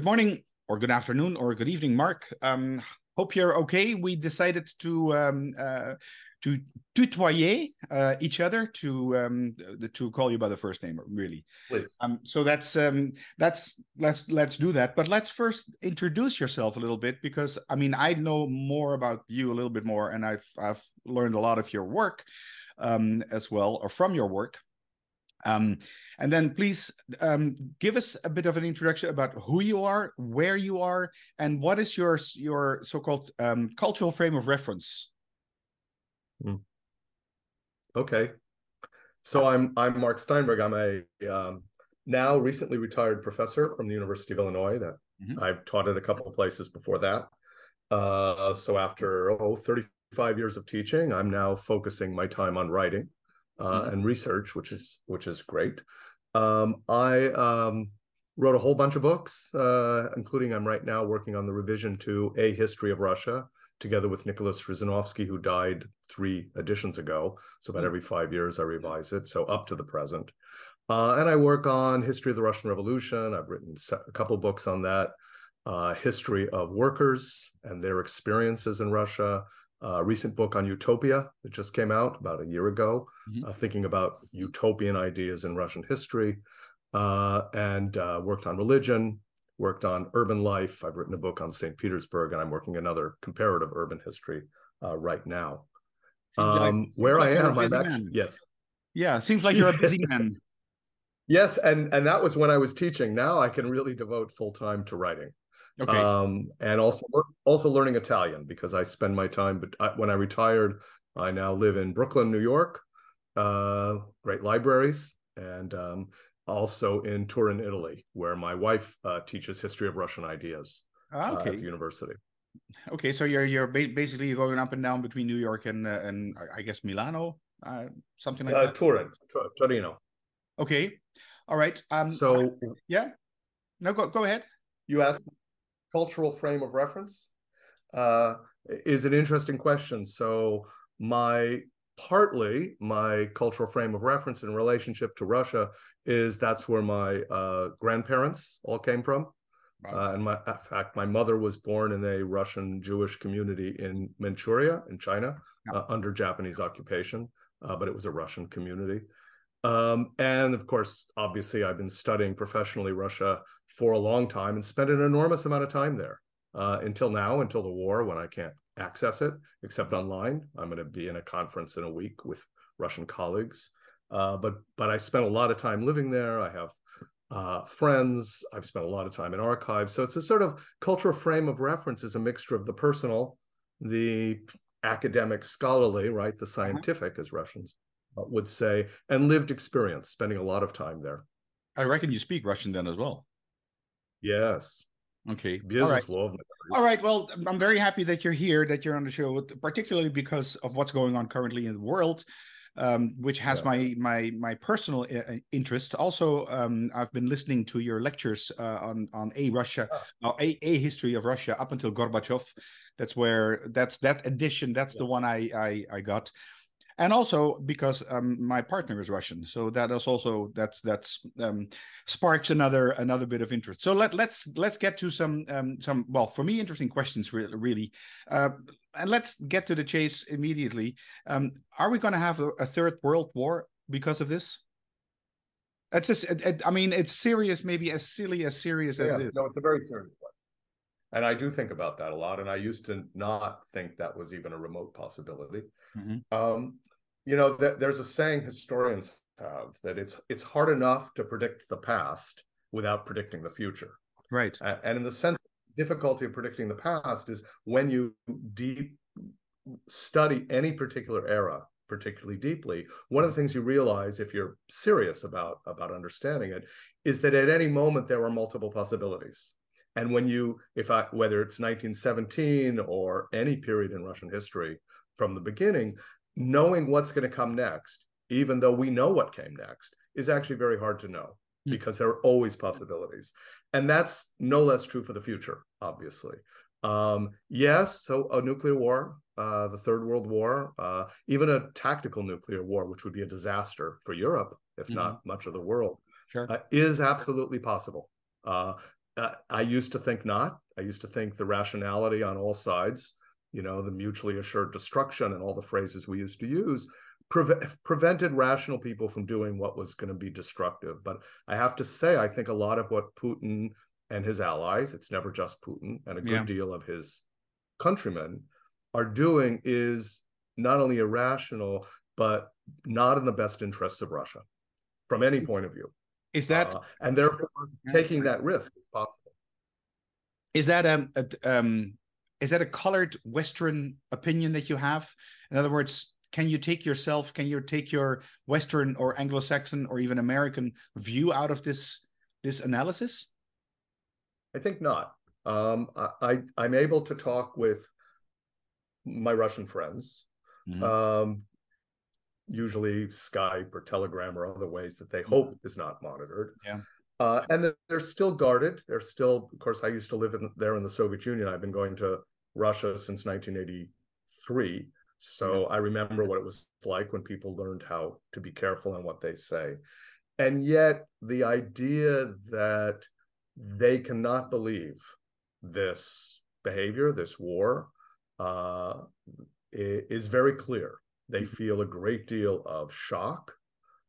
Good morning, or good afternoon, or good evening, Mark. Hope you're okay. We decided to tutoyer each other to call you by the first name, really. Please. So let's do that. But let's first introduce yourself a little bit, because I mean I know more about you a little bit more, and I've learned a lot of your work as well, or from your work. And then please give us a bit of an introduction about who you are, where you are, and what is your so-called cultural frame of reference. Okay. So I'm Mark Steinberg. I'm a now recently retired professor from the University of Illinois. That I've taught at a couple of places before that. So after 35 years of teaching, I'm now focusing my time on writing and research, which is great. I wrote a whole bunch of books, including I'm right now working on the revision to A History of Russia, together with Nicholas Rizanovsky, who died 3 editions ago. So about every 5 years, I revise it. So up to the present. And I work on history of the Russian Revolution. I've written a couple books on that. History of workers and their experiences in Russia. Recent book on utopia that just came out about a year ago, thinking about utopian ideas in Russian history, and worked on religion, worked on urban life. I've written a book on St. Petersburg, and I'm working another comparative urban history right now. Seems where like I you're am, a I'm actually, man. Yes. Yeah, seems like you're a busy man. Yes, and that was when I was teaching. Now I can really devote full time to writing. Okay. And also learning Italian, because I spend my time, but when I retired, I now live in Brooklyn, New York, great libraries, and also in Turin, Italy, where my wife teaches history of Russian ideas at the university. Okay, so you're basically going up and down between New York and I guess Milano, something like that. Turin, Torino. Okay, all right. So yeah, no, go ahead. You asked cultural frame of reference is an interesting question. So partly my cultural frame of reference in relationship to Russia is that's where my grandparents all came from. Wow. And in fact, my mother was born in a Russian Jewish community in Manchuria in China, under Japanese occupation, but it was a Russian community. And of course, obviously, I've been studying professionally Russia for a long time and spent an enormous amount of time there until now, until the war, when I can't access it except online. I'm going to be in a conference in a week with Russian colleagues. But I spent a lot of time living there. I have friends. I've spent a lot of time in archives. So it's a sort of cultural frame of reference is a mixture of the personal, the academic, scholarly, right, the scientific, as Russians would say, and lived experience, spending a lot of time there. I reckon you speak Russian then as well. Yes. Okay. Безусловно. All right. Well, I'm very happy that you're here, that you're on the show, particularly because of what's going on currently in the world, which has my personal interest. Also, I've been listening to your lectures on a history of Russia up until Gorbachev. That's that edition. That's the one I got. And also because my partner is Russian, so that is also that's sparks another bit of interest. So let's get to some well, for me, interesting questions really, and let's get to the chase immediately. Are we going to have a third world war because of this? It's just, I mean, it's serious, maybe as silly as serious as it is. No, it's a very serious one. And I do think about that a lot. And I used to not think that was even a remote possibility. You know, there's a saying historians have that it's hard enough to predict the past without predicting the future. Right. And in the sense, the difficulty of predicting the past is when you study any particular era particularly deeply, one of the things you realize if you're serious about understanding it is that at any moment there are multiple possibilities. And when whether it's 1917 or any period in Russian history from the beginning, knowing what's going to come next, even though we know what came next, is actually very hard to know because there are always possibilities. And that's no less true for the future, obviously. Yes, so a nuclear war, the Third World War, even a tactical nuclear war, which would be a disaster for Europe, if not much of the world, is absolutely possible. I used to think not. I used to think the rationality on all sides, the mutually assured destruction and all the phrases we used to use, prevented rational people from doing what was going to be destructive. But I have to say, I think a lot of what Putin and his allies, it's never just Putin, and a good deal of his countrymen are doing is not only irrational, but not in the best interests of Russia from any point of view. Is that and therefore taking that risk is possible? Is that is that a colored Western opinion that you have? In other words, can you take your Western or Anglo-Saxon or even American view out of this analysis? I think not. I'm able to talk with my Russian friends, usually Skype or Telegram or other ways that they hope is not monitored. Yeah. And they're still guarded. They're still, of course, I used to live there in the Soviet Union. I've been going to Russia since 1983. So I remember what it was like when people learned how to be careful on what they say. And yet the idea that they cannot believe this behavior, this war, is very clear. They feel a great deal of shock.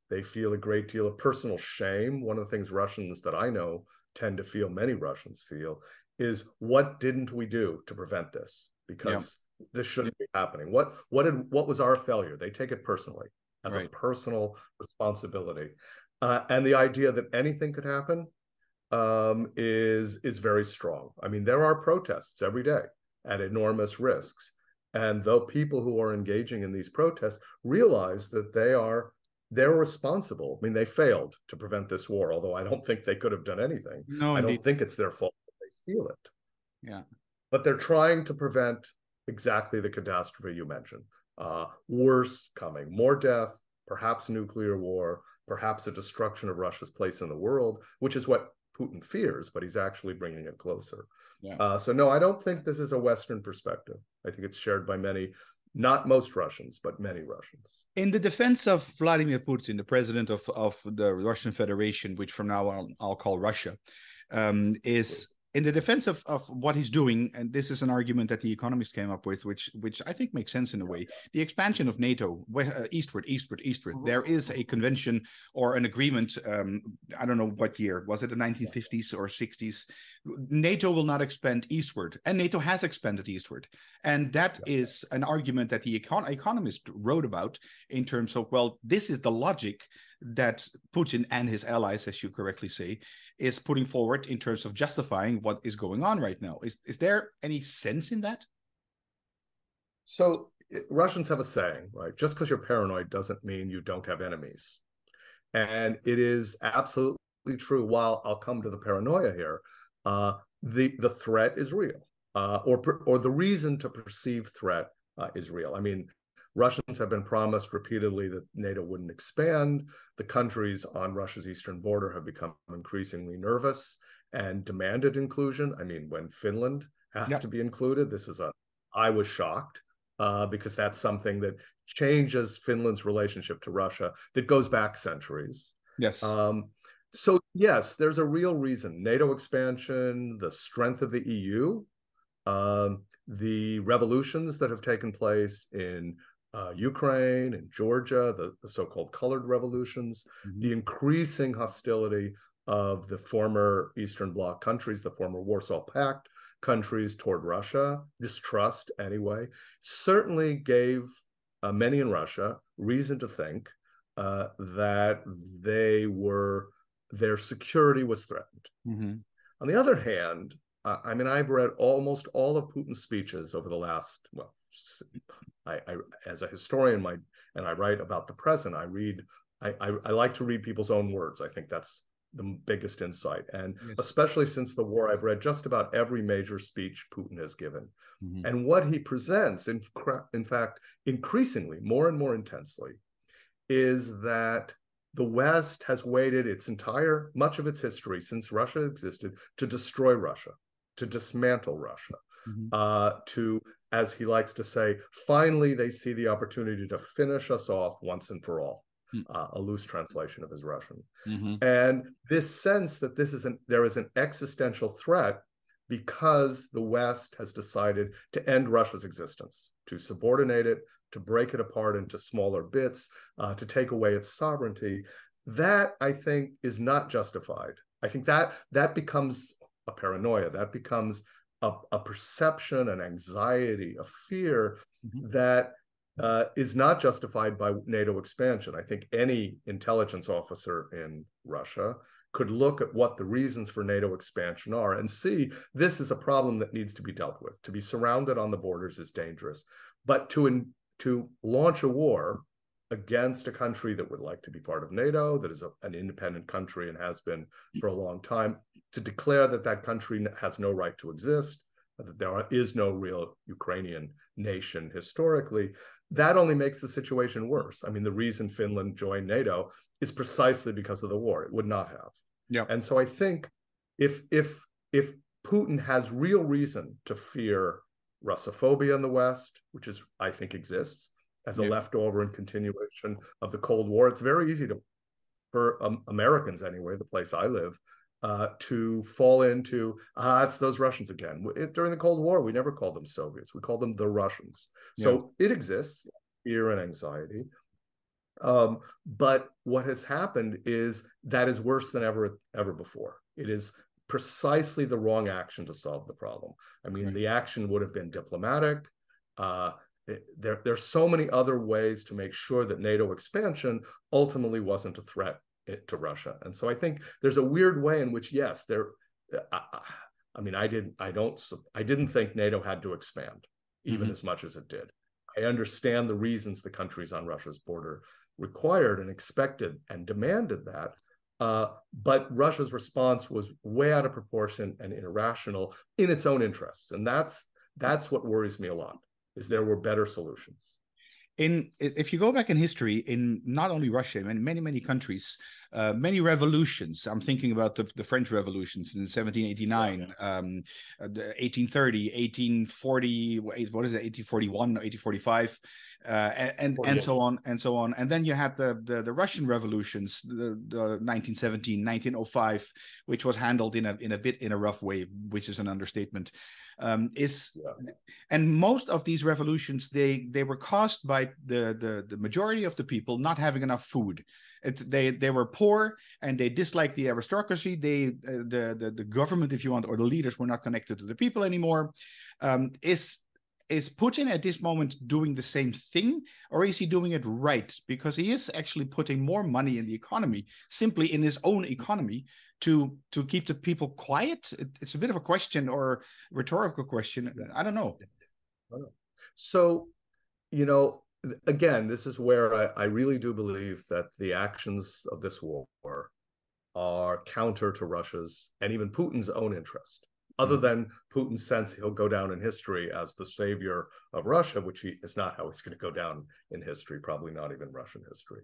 They feel a great deal of personal shame. One of the things Russians that I know tend to feel, many Russians feel, is what didn't we do to prevent this? Because this shouldn't be happening. What was our failure? They take it personally as a personal responsibility. And the idea that anything could happen is very strong. I mean, there are protests every day at enormous risks. And though people who are engaging in these protests realize that they're responsible. I mean, they failed to prevent this war, although I don't think they could have done anything. No, I don't think it's their fault that they feel it. Yeah. But they're trying to prevent exactly the catastrophe you mentioned. Worse coming, more death, perhaps nuclear war, perhaps a destruction of Russia's place in the world, which is what Putin fears, but he's actually bringing it closer. Yeah. So no, I don't think this is a Western perspective. I think it's shared by many, not most Russians, but many Russians. In the defense of Vladimir Putin, the president of the Russian Federation, which from now on I'll call Russia, is in the defense of what he's doing, and this is an argument that the economists came up with, which I think makes sense in a way. The expansion of NATO eastward. There is a convention or an agreement. I don't know what year was it, the 1950s or 60s. NATO will not expand eastward, and NATO has expanded eastward, and that is an argument that the economist wrote about in terms of, well, this is the logic that Putin and his allies, as you correctly say, is putting forward in terms of justifying what is going on right now. Is there any sense in that? So Russians have a saying, right? Just because you're paranoid doesn't mean you don't have enemies. And it is absolutely true. While I'll come to the paranoia here, the threat is real, or the reason to perceive threat is real. I mean, Russians have been promised repeatedly that NATO wouldn't expand. The countries on Russia's eastern border have become increasingly nervous and demanded inclusion. I mean, when Finland has to be included, I was shocked because that's something that changes Finland's relationship to Russia that goes back centuries. Yes. So yes, there's a real reason. NATO expansion, the strength of the EU, the revolutions that have taken place in Ukraine and Georgia, the so-called colored revolutions, the increasing hostility of the former Eastern Bloc countries, the former Warsaw Pact countries toward Russia, distrust anyway, certainly gave many in Russia reason to think that their security was threatened. On the other hand, I mean, I've read almost all of Putin's speeches over the last, I as a historian, and I write about the present. I like to read people's own words. I think that's the biggest insight. And especially since the war, I've read just about every major speech Putin has given. And what he presents, in fact, increasingly, more and more intensely, is that the West has waited much of its history since Russia existed to destroy Russia, to dismantle Russia, to, as he likes to say, finally they see the opportunity to finish us off once and for all. a loose translation of his Russian. Mm-hmm. And this sense that there is an existential threat because the West has decided to end Russia's existence, to subordinate it, to break it apart into smaller bits, to take away its sovereignty. That, I think, is not justified. I think that becomes a paranoia. That becomes a perception, an anxiety, a fear that is not justified by NATO expansion. I think any intelligence officer in Russia could look at what the reasons for NATO expansion are and see this is a problem that needs to be dealt with. To be surrounded on the borders is dangerous. But to launch a war against a country that would like to be part of NATO, that is an independent country and has been for a long time, to declare that that country has no right to exist, that there is no real Ukrainian nation historically, that only makes the situation worse. I mean, the reason Finland joined NATO is precisely because of the war. It would not have. Yeah. And so I think if Putin has real reason to fear Russophobia in the West, which is, I think, exists as a leftover and continuation of the Cold War, it's very easy for Americans anyway, the place I live, to fall into, it's those Russians again. During the Cold War, we never called them Soviets. We called them the Russians. So it exists, fear and anxiety. But what has happened is that is worse than ever before. It is precisely the wrong action to solve the problem. I mean, the action would have been diplomatic. There's so many other ways to make sure that NATO expansion ultimately wasn't a threat to Russia. And so I think there's a weird way in which, yes, I mean, I didn't think NATO had to expand even as much as it did. I understand the reasons the countries on Russia's border required and expected and demanded that. But Russia's response was way out of proportion and irrational in its own interests. And that's what worries me a lot, is there were better solutions. If you go back in history, in not only Russia, in many countries, many revolutions. I'm thinking about the French revolutions in 1789, the 1830, 1840. What is it? 1841, 1845. And so on and so on. And then you had the Russian revolutions, the 1917, 1905, which was handled in a rough way, which is an understatement. And most of these revolutions, they were caused by the majority of the people not having enough food. They were poor and they disliked the aristocracy. The government, if you want, or the leaders were not connected to the people anymore. Is Putin at this moment doing the same thing, or is he doing it right? Because he is actually putting more money in the economy, simply in his own economy, to keep the people quiet. It's a bit of a question, or rhetorical question. I don't know. So, again, this is where I really do believe that the actions of this war are counter to Russia's and even Putin's own interest. Other than Putin's sense he'll go down in history as the savior of Russia, which is not how he's going to go down in history, probably not even Russian history.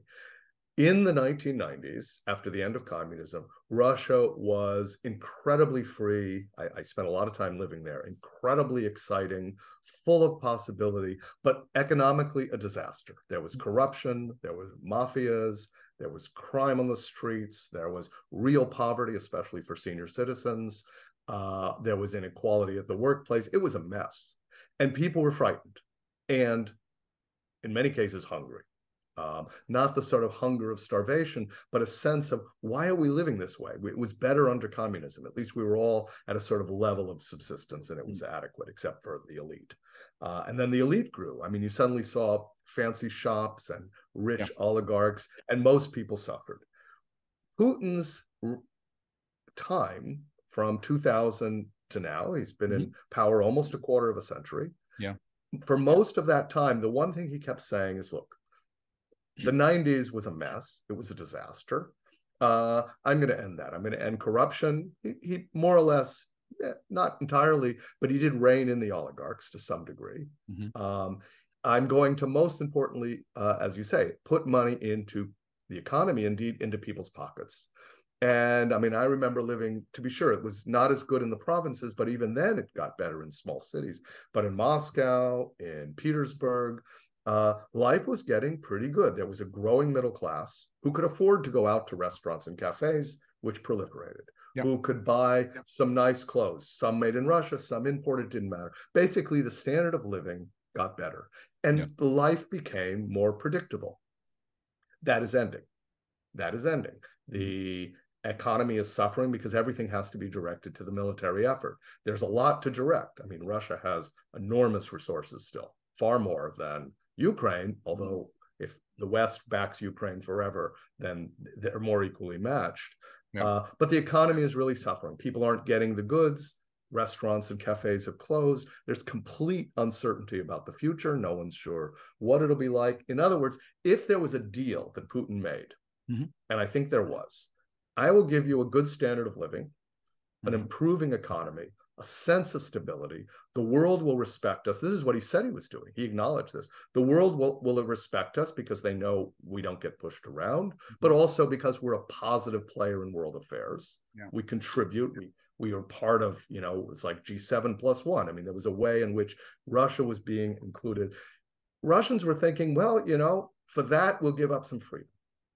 In the 1990s, after the end of communism, Russia was incredibly free. I spent a lot of time living there, incredibly exciting, full of possibility, but economically a disaster. There was corruption, there was mafias, there was crime on the streets, there was real poverty, especially for senior citizens. There was inequality at the workplace. It was a mess. And people were frightened and, in many cases, hungry. Not the sort of hunger of starvation, but a sense of, why are we living this way? It was better under communism. At least we were all at a sort of level of subsistence and it was adequate, except for the elite. And then the elite grew. I mean, you suddenly saw fancy shops and rich oligarchs, and most people suffered. Putin's time from 2000 to now, he's been in power almost a quarter of a century. Yeah. For most of that time, the one thing he kept saying is, look, the 90s was a mess. It was a disaster. I'm going to end that. I'm going to end corruption. He more or less, not entirely, but he did rein in the oligarchs to some degree. I'm going to, most importantly, as you say, put money into the economy, indeed, into people's pockets. And I mean, I remember living, to be sure, it was not as good in the provinces, but even then it got better in small cities. But in Moscow, in Petersburg, life was getting pretty good. There was a growing middle class who could afford to go out to restaurants and cafes, which proliferated, who could buy some nice clothes, some made in Russia, some imported, didn't matter. Basically, the standard of living got better, and life became more predictable. That is ending. That is ending. The economy is suffering because everything has to be directed to the military effort. There's a lot to direct. I mean, Russia has enormous resources still, far more than Ukraine, although if the West backs Ukraine forever, then they're more equally matched. But the economy is really suffering. People aren't getting the goods. Restaurants and cafes have closed. There's complete uncertainty about the future. No one's sure what it'll be like. In other words, if there was a deal that Putin made, and I think there was, I will give you a good standard of living, an improving economy, a sense of stability. The world will respect us. This is what he said he was doing. He acknowledged this. The world will respect us because they know we don't get pushed around, but also because we're a positive player in world affairs. We contribute. We are part of, it's like G7+1. I mean, there was a way in which Russia was being included. Russians were thinking, well, for that, we'll give up some freedom.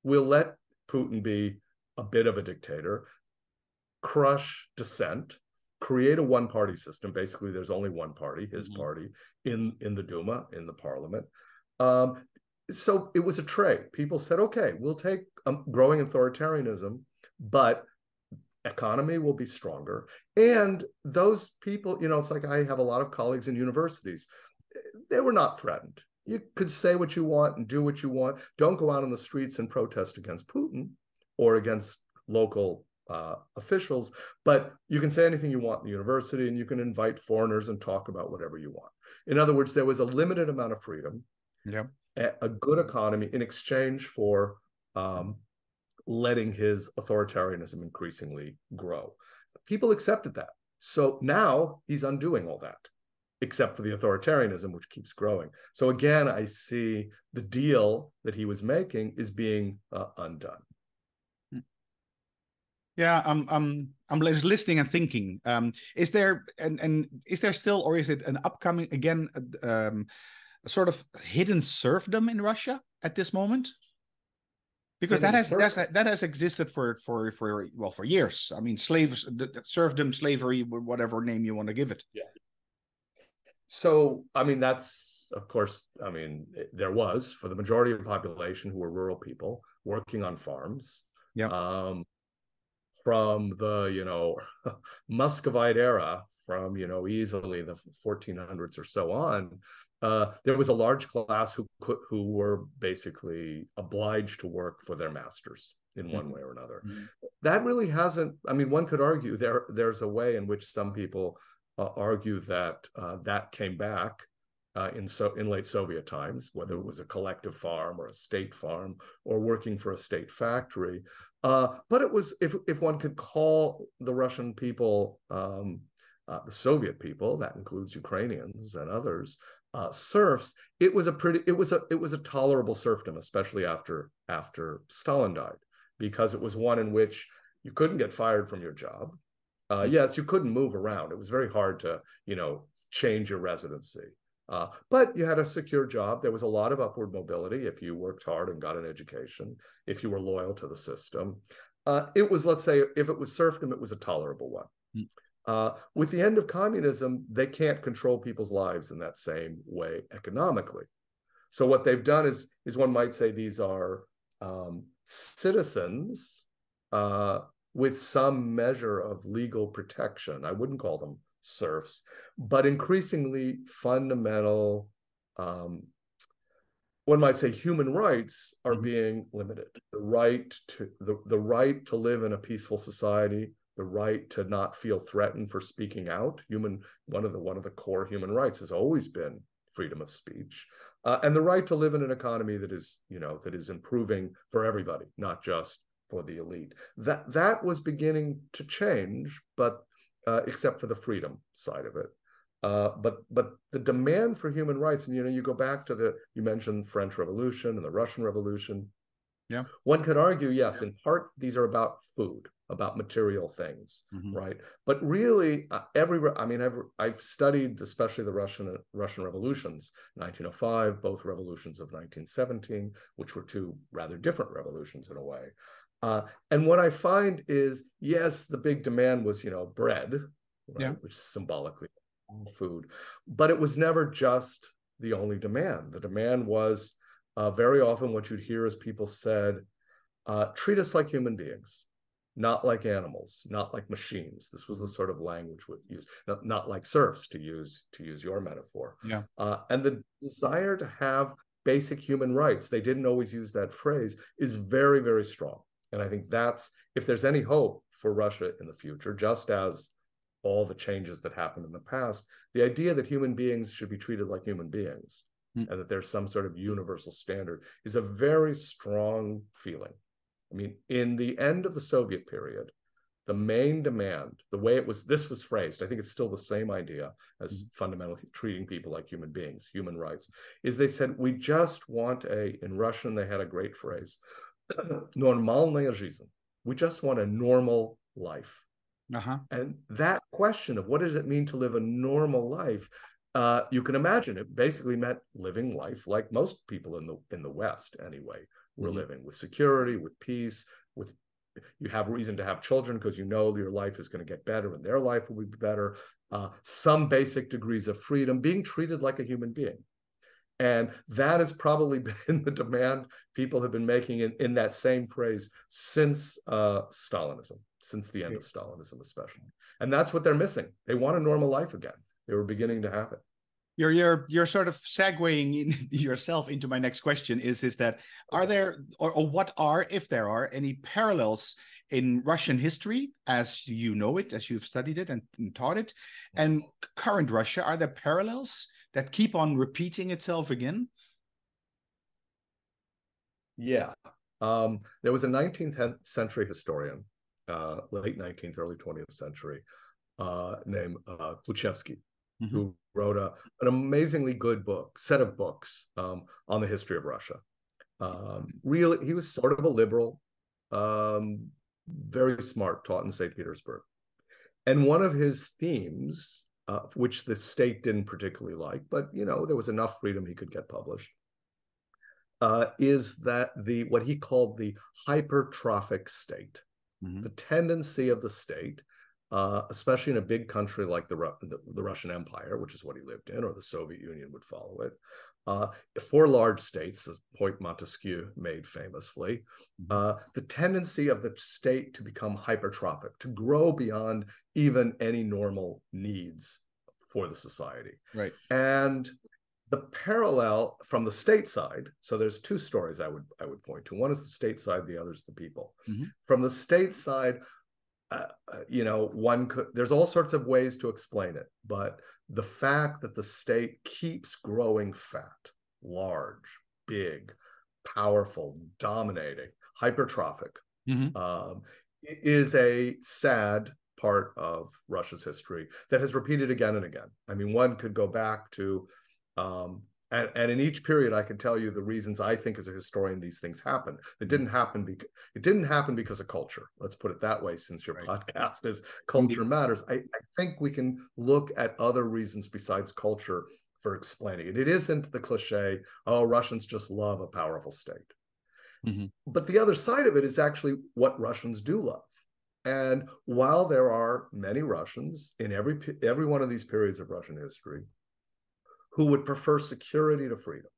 We'll let Putin be a bit of a dictator, crush dissent, create a one-party system. Basically, there's only one party, his party, in the Duma, in the parliament. So it was a trade. People said, okay, we'll take growing authoritarianism, but economy will be stronger. And those people, it's like I have a lot of colleagues in universities. They were not threatened. You could say what you want and do what you want. Don't go out on the streets and protest against Putin or against local officials, but you can say anything you want in the university, and you can invite foreigners and talk about whatever you want. In other words, there was a limited amount of freedom, a good economy in exchange for letting his authoritarianism increasingly grow. People accepted that. So now he's undoing all that, except for the authoritarianism, which keeps growing. So again, I see the deal that he was making is being undone. Yeah, I'm listening and thinking. Is there is there still, or is it an upcoming again, a sort of hidden serfdom in Russia at this moment? Because that has existed for years. I mean, slaves, serfdom, slavery, whatever name you want to give it. Yeah. So I mean, that's of course. I mean, there was, for the majority of the population who were rural people working on farms. From the Muscovite era, from easily the 1400s or so on, there was a large class who were basically obliged to work for their masters in one way or another. That really hasn't. I mean, one could argue there's a way in which some people argue that that came back in late Soviet times, whether it was a collective farm or a state farm or working for a state factory. But it was, if one could call the Russian people, the Soviet people, that includes Ukrainians and others, serfs. It was a tolerable serfdom, especially after Stalin died, because it was one in which you couldn't get fired from your job. Yes, you couldn't move around. It was very hard to change your residency. But you had a secure job. There was a lot of upward mobility if you worked hard and got an education, if you were loyal to the system. It was, let's say, if it was serfdom, it was a tolerable one. With the end of communism, they can't control people's lives in that same way economically. So what they've done is one might say these are citizens with some measure of legal protection. I wouldn't call them serfs, but increasingly fundamental, one might say, human rights are being limited. The right to live in a peaceful society, the right to not feel threatened for speaking out. One of the core human rights has always been freedom of speech, and the right to live in an economy that is improving for everybody, not just for the elite. That was beginning to change, but except for the freedom side of it. But the demand for human rights, and you go back to you mentioned French Revolution and the Russian Revolution. Yeah. One could argue, yes, in part, these are about food. about material things, right? But really, I've studied especially the Russian revolutions, 1905, both revolutions of 1917, which were two rather different revolutions in a way. And what I find is, yes, the big demand was, bread, right, which symbolically food, but it was never just the only demand. The demand was very often what you'd hear is people said, treat us like human beings, not like animals, not like machines. This was the sort of language we used, not like serfs, to use your metaphor. Yeah. And the desire to have basic human rights, they didn't always use that phrase, is very, very strong. And I think that's, if there's any hope for Russia in the future, just as all the changes that happened in the past, the idea that human beings should be treated like human beings and that there's some sort of universal standard is a very strong feeling. I mean, in the end of the Soviet period, the main demand, the way this was phrased, I think it's still the same idea as fundamentally treating people like human beings, human rights, is they said, we just want in Russian, they had a great phrase, normalная жизнь. We just want a normal life. And that question of what does it mean to live a normal life, you can imagine it basically meant living life like most people in the West anyway. We're living with security, with peace, you have reason to have children because your life is going to get better and their life will be better. Some basic degrees of freedom, being treated like a human being. And that has probably been the demand people have been making in that same phrase since Stalinism, since the end of Stalinism especially. And that's what they're missing. They want a normal life again. They were beginning to have it. You're sort of segueing yourself into my next question is that are there, or what are, if there are, any parallels in Russian history as you know it, as you've studied it and taught it, and current Russia? Are there parallels that keep on repeating itself again? Yeah. There was a 19th century historian, late 19th, early 20th century, named Kluchevsky, who wrote an amazingly good set of books on the history of Russia. Really, he was sort of a liberal, very smart, taught in St. Petersburg. And one of his themes, which the state didn't particularly like, but there was enough freedom he could get published, is that what he called the hypertrophic state, the tendency of the state, especially in a big country like the Russian Empire, which is what he lived in, or the Soviet Union would follow it, for large states, the point Montesquieu made famously, the tendency of the state to become hypertrophic, to grow beyond even any normal needs for the society. Right. And the parallel from the state side, so there's two stories I would point to. One is the state side, the other is the people. From the state side, there's all sorts of ways to explain it, but the fact that the state keeps growing fat, large, big, powerful, dominating, hypertrophic, is a sad part of Russia's history that has repeated again and again. I mean, one could go back to and in each period, I can tell you the reasons I think as a historian these things happen. It didn't happen because of culture. Let's put it that way, since your podcast is Culture Matters. I think we can look at other reasons besides culture for explaining it. It isn't the cliche, oh, Russians just love a powerful state. But the other side of it is actually what Russians do love. And while there are many Russians in every one of these periods of Russian history who would prefer security to freedom.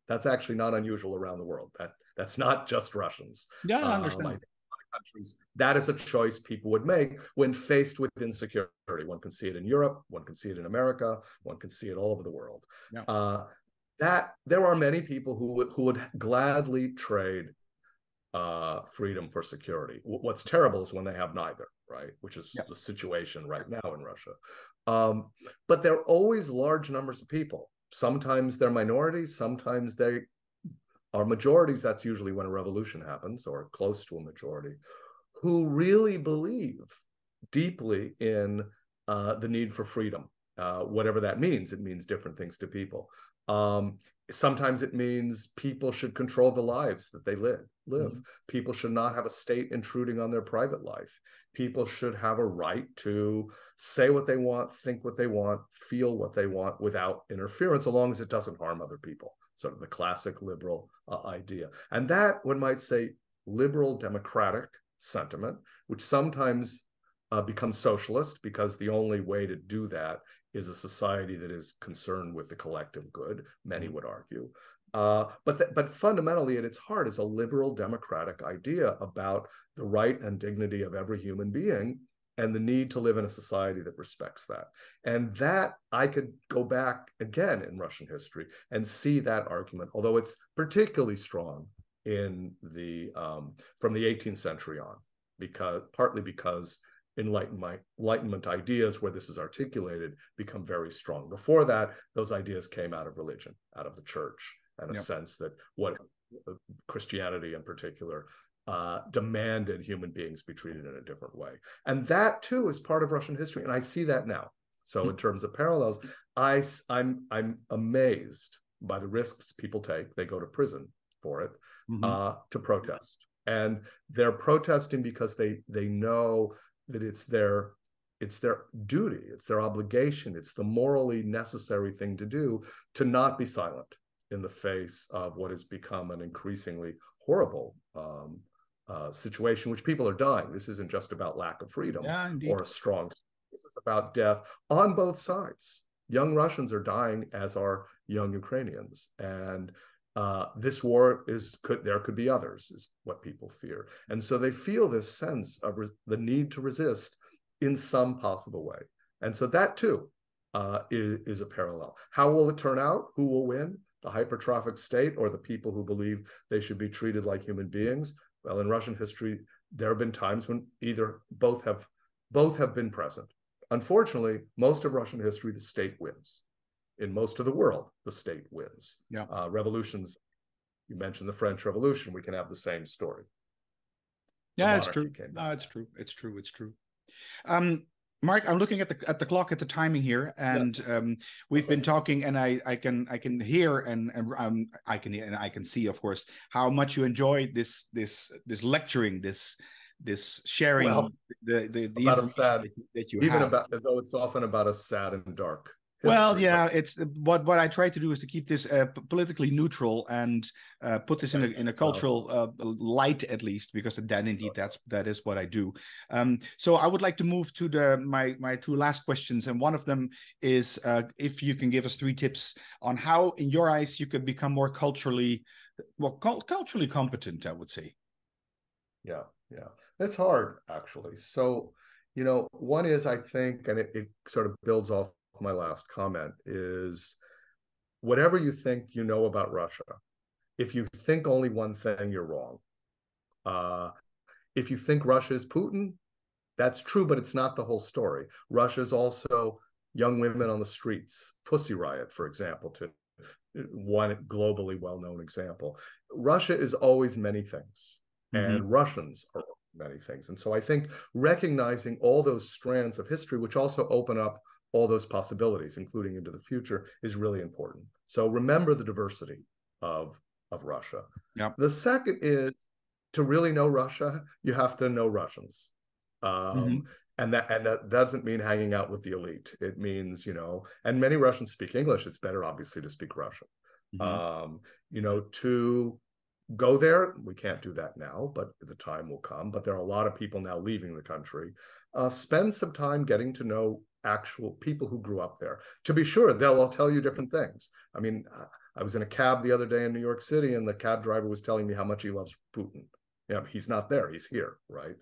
That's actually not unusual around the world. That's not just Russians. Yeah, I understand. I think in other countries, that is a choice people would make when faced with insecurity. One can see it in Europe, one can see it in America, one can see it all over the world. Yeah. That there are many people who would gladly trade freedom for security. What's terrible is when they have neither, right? Which is the situation right now in Russia. But there are always large numbers of people. Sometimes they're minorities, sometimes they are majorities. That's usually when a revolution happens, or close to a majority, who really believe deeply in the need for freedom. whatever that means. It means different things to people. Sometimes it means people should control the lives that they live. Mm-hmm. People should not have a state intruding on their private life. People should have a right to say what they want, think what they want, feel what they want without interference, as long as it doesn't harm other people. Sort of the classic liberal idea. And that, one might say, liberal democratic sentiment, which sometimes becomes socialist, because the only way to do that is a society that is concerned with the collective good, many would argue. But fundamentally, at its heart, is a liberal democratic idea about the right and dignity of every human being and the need to live in a society that respects that. And that, I could go back again in Russian history and see that argument, although it's particularly strong in the from the 18th century on, partly because Enlightenment ideas where this is articulated become very strong. Before that, those ideas came out of religion, out of the church, and a sense that what Christianity in particular demanded human beings be treated in a different way. And that too is part of Russian history, and I see that now. So in terms of parallels, I'm amazed by the risks people take. They go to prison for it, to protest, and they're protesting because they know that it's their duty, it's their obligation, it's the morally necessary thing to do, to not be silent in the face of what has become an increasingly horrible situation, which people are dying. This isn't just about lack of freedom or a strong. This is about death on both sides. Young Russians are dying, as are young Ukrainians, and this war there could be others, is what people fear. And so they feel this sense of the need to resist in some possible way. And so that too is a parallel. How will it turn out? Who will win? The hypertrophic state or the people who believe they should be treated like human beings? Well, in Russian history, there have been times when both have been present. Unfortunately, most of Russian history, the state wins. In most of the world, the state wins. Revolutions, you mentioned the French Revolution, we can have the same story. Yeah, it's true. It's true. Mark, I'm looking at the clock, at the timing here, and we've been talking, and I can hear and I can see, of course, how much you enjoyed this lecturing, this sharing, the information that you have. Though it's often about a sad and dark history. Well, yeah, it's what I try to do is to keep this politically neutral and put this in a cultural light, at least, because then indeed that is what I do. So I would like to move to my two last questions, and one of them is if you can give us 3 tips on how, in your eyes, you could become more culturally competent, I would say. Yeah, it's hard, actually. So, one is, I think, and it sort of builds off my last comment, is whatever you think you know about Russia, if you think only one thing, you're wrong. If you think Russia is Putin, that's true, but it's not the whole story. Russia is also young women on the streets, Pussy Riot, for example, to one globally well-known example. Russia is always many things, and Russians are many things. And so I think recognizing all those strands of history, which also open up all those possibilities, including into the future, is really important. So remember the diversity of Russia. Yep. The second is, to really know Russia, you have to know Russians. And that doesn't mean hanging out with the elite. It means, and many Russians speak English. It's better, obviously, to speak Russian. To go there, we can't do that now, but the time will come. But there are a lot of people now leaving the country. Spend some time getting to know actual people who grew up there. To be sure, they'll all tell you different things. I mean, I was in a cab the other day in New York City, and the cab driver was telling me how much he loves Putin. He's not there, he's here, right?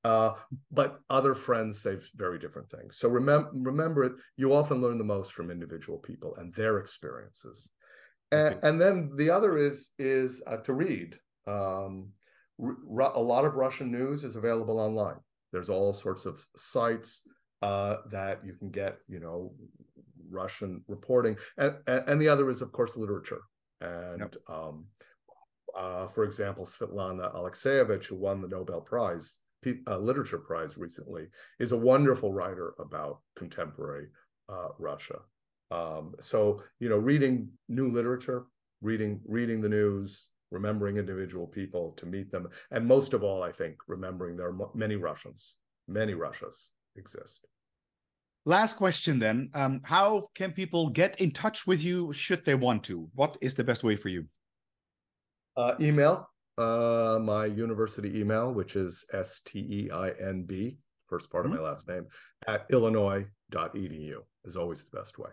But other friends say very different things. So remember it, you often learn the most from individual people and their experiences. And then the other is to read. A lot of Russian news is available online. There's all sorts of sites that you can get, Russian reporting. And the other is, of course, literature. And for example, Svetlana Alexeyevich, who won the Nobel Prize, Literature Prize recently, is a wonderful writer about contemporary Russia. So, reading new literature, reading the news, remembering individual people to meet them, and most of all, I think, remembering there are many Russians, many Russias exist. Last question then. How can people get in touch with you should they want to? What is the best way for you? Email, my university email, which is STEINB, first part of my last name, at illinois.edu is always the best way.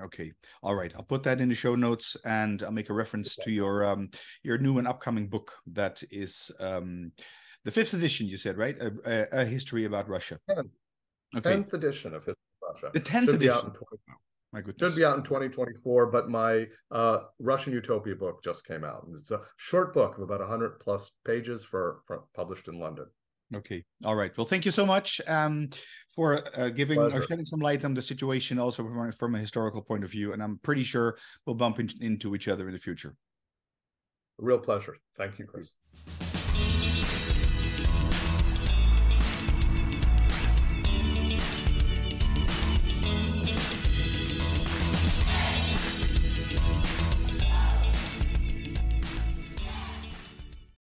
Okay. All right. I'll put that in the show notes, and I'll make a reference to your new and upcoming book that is the 5th edition, you said, right? A history about Russia. 10th edition of History of Russia. The 10th should be edition. out in My goodness. Should be out in 2024, but my Russian Utopia book just came out. It's a short book of about 100 plus pages for published in London. Okay. All right. Well, thank you so much for giving or shedding some light on the situation also from a historical point of view. And I'm pretty sure we'll bump into each other in the future. A real pleasure. Thank you, Chris.